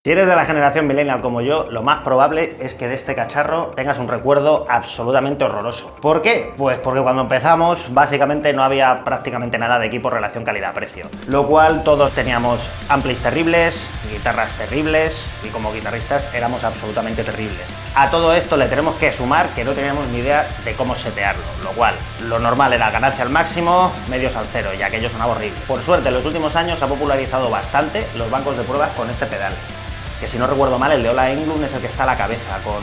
Si eres de la generación millennial como yo, lo más probable es que de este cacharro tengas un recuerdo absolutamente horroroso. ¿Por qué? Pues porque cuando empezamos, básicamente no había prácticamente nada de equipo relación calidad-precio. Lo cual todos teníamos amplis terribles, guitarras terribles y como guitarristas éramos absolutamente terribles. A todo esto le tenemos que sumar que no teníamos ni idea de cómo setearlo, lo cual lo normal era ganancia al máximo, medios al cero y aquello sonaba horrible. Por suerte en los últimos años se ha popularizado bastante los bancos de pruebas con este pedal. Que si no recuerdo mal, el de Ola Englund es el que está a la cabeza, con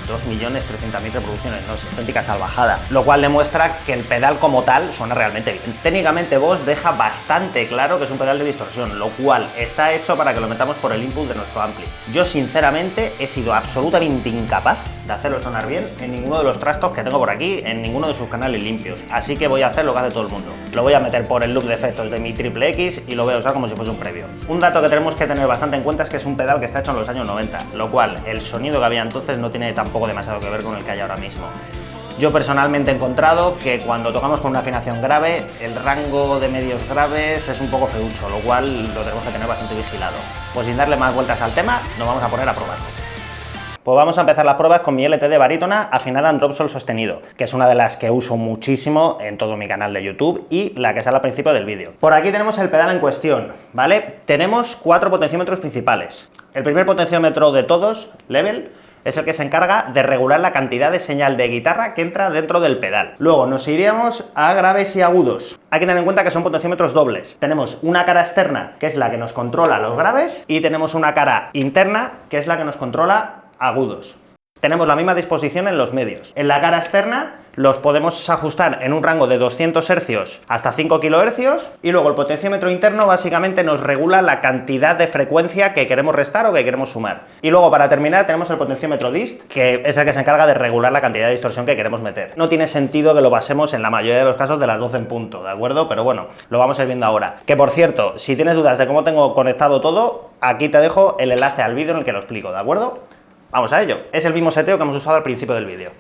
2.300.000 reproducciones, no sé, auténtica salvajada. Lo cual demuestra que el pedal como tal suena realmente bien. Técnicamente Boss deja bastante claro que es un pedal de distorsión, lo cual está hecho para que lo metamos por el input de nuestro ampli. Yo sinceramente he sido absolutamente incapaz de hacerlo sonar bien en ninguno de los trastos que tengo por aquí, en ninguno de sus canales limpios. Así que voy a hacer lo que hace todo el mundo. Lo voy a meter por el loop de efectos de mi Triple X y lo voy a usar como si fuese un previo. Un dato que tenemos que tener bastante en cuenta es que es un pedal que está hecho en los años 90, lo cual el sonido que había entonces no tiene tampoco demasiado que ver con el que hay ahora mismo. Yo personalmente he encontrado que cuando tocamos con una afinación grave, el rango de medios graves es un poco feucho, lo cual lo tenemos que tener bastante vigilado. Pues sin darle más vueltas al tema, nos vamos a poner a probarlo. Pues vamos a empezar las pruebas con mi LTD barítona afinada en drop sol sostenido, que es una de las que uso muchísimo en todo mi canal de YouTube y la que sale al principio del vídeo. Por aquí tenemos el pedal en cuestión, ¿vale? Tenemos 4 potenciómetros principales. El primer potenciómetro de todos, level, es el que se encarga de regular la cantidad de señal de guitarra que entra dentro del pedal. Luego nos iríamos a graves y agudos. Hay que tener en cuenta que son potenciómetros dobles. Tenemos una cara externa, que es la que nos controla los graves, y tenemos una cara interna, que es la que nos controla agudos. Tenemos la misma disposición en los medios. En la cara externa los podemos ajustar en un rango de 200 Hz hasta 5 kHz y luego el potenciómetro interno básicamente nos regula la cantidad de frecuencia que queremos restar o que queremos sumar. Y luego para terminar tenemos el potenciómetro dist, que es el que se encarga de regular la cantidad de distorsión que queremos meter. No tiene sentido que lo basemos en la mayoría de los casos de las 12 en punto, ¿de acuerdo? Pero bueno, lo vamos a ir viendo ahora. Que por cierto, si tienes dudas de cómo tengo conectado todo, aquí te dejo el enlace al vídeo en el que lo explico, ¿de acuerdo? Vamos a ello. Es el mismo seteo que hemos usado al principio del vídeo.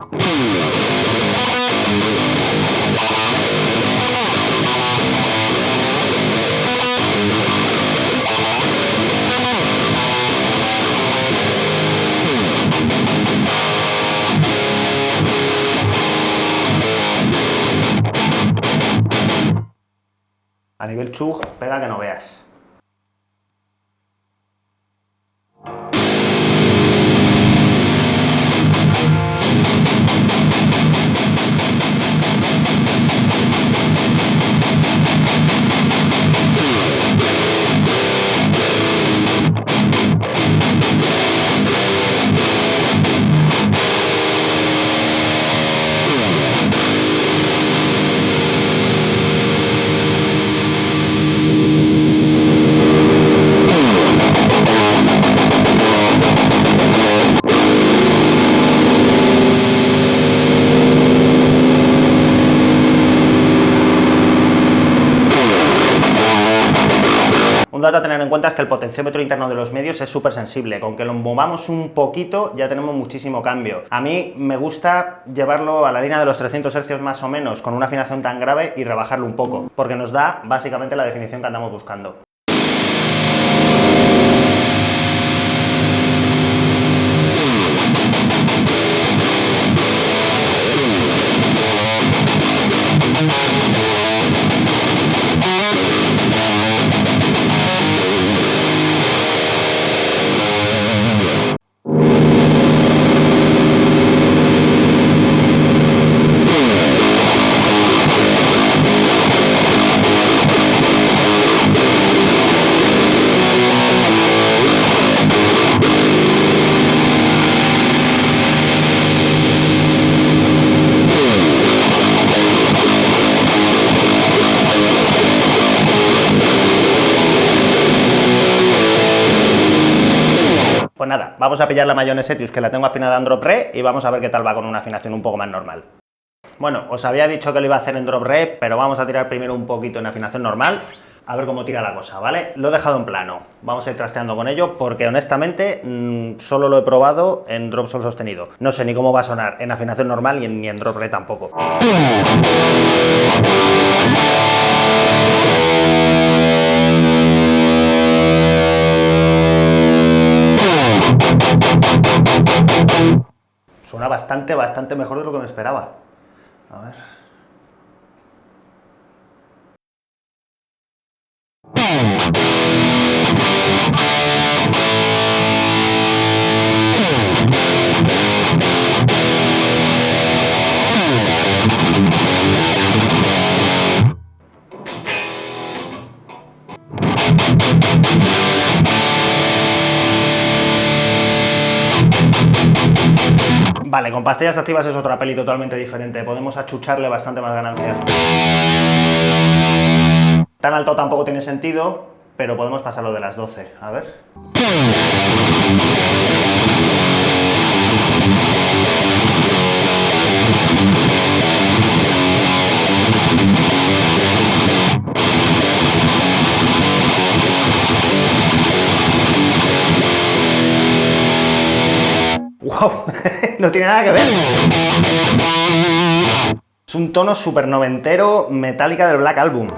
A nivel chug, pega que no veas. Un dato a tener en cuenta es que el potenciómetro interno de los medios es súper sensible, con que lo movamos un poquito ya tenemos muchísimo cambio. A mí me gusta llevarlo a la línea de los 300 Hz más o menos con una afinación tan grave y rebajarlo un poco, porque nos da básicamente la definición que andamos buscando. Pues nada, vamos a pillar la Mayonnaise Etius que la tengo afinada en drop re y vamos a ver qué tal va con una afinación un poco más normal. Bueno, os había dicho que lo iba a hacer en drop re, pero vamos a tirar primero un poquito en afinación normal, a ver cómo tira la cosa, ¿vale? Lo he dejado en plano, vamos a ir trasteando con ello porque honestamente solo lo he probado en drop sol sostenido. No sé ni cómo va a sonar en afinación normal ni en drop re tampoco. Suena bastante mejor de lo que me esperaba. A ver. Vale, con pastillas activas es otra peli totalmente diferente. Podemos achucharle bastante más ganancia. Tan alto tampoco tiene sentido, pero podemos pasarlo de las 12. A ver. ¡Wow! No tiene nada que ver. Es un tono súper noventero, Metallica del Black Album.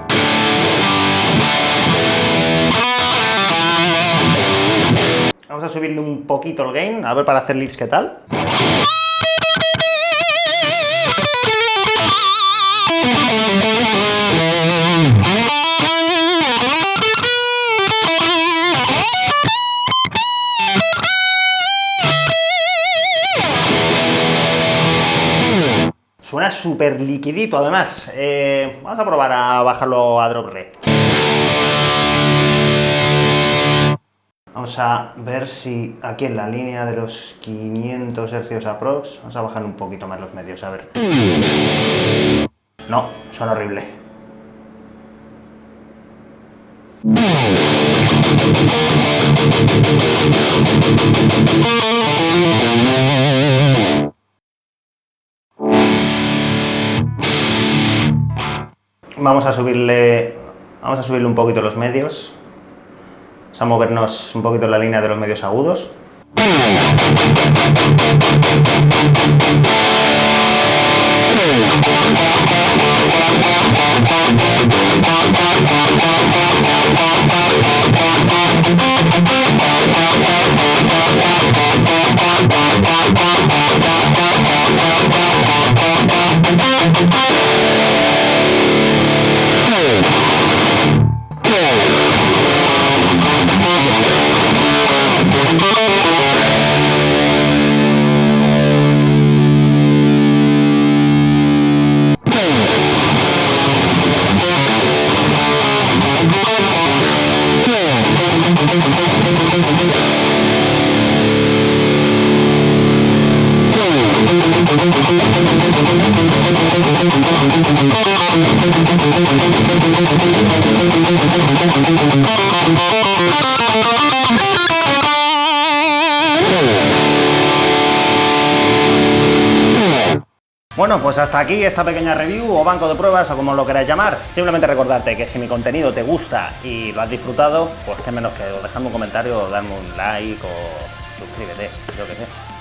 Vamos a subirle un poquito el gain, a ver para hacer leads qué tal. Suena súper liquidito además. Vamos a probar a bajarlo a drop re. Vamos a ver si aquí en la línea de los 500 Hz aprox, vamos a bajar un poquito más los medios, a ver. No, suena horrible. Vamos a subirle un poquito los medios. Vamos a movernos un poquito en la línea de los medios agudos. Bueno, pues hasta aquí esta pequeña review o banco de pruebas o como lo queráis llamar. Simplemente recordarte que si mi contenido te gusta y lo has disfrutado, pues qué menos que dejadme un comentario o darme un like o suscríbete, yo qué sé.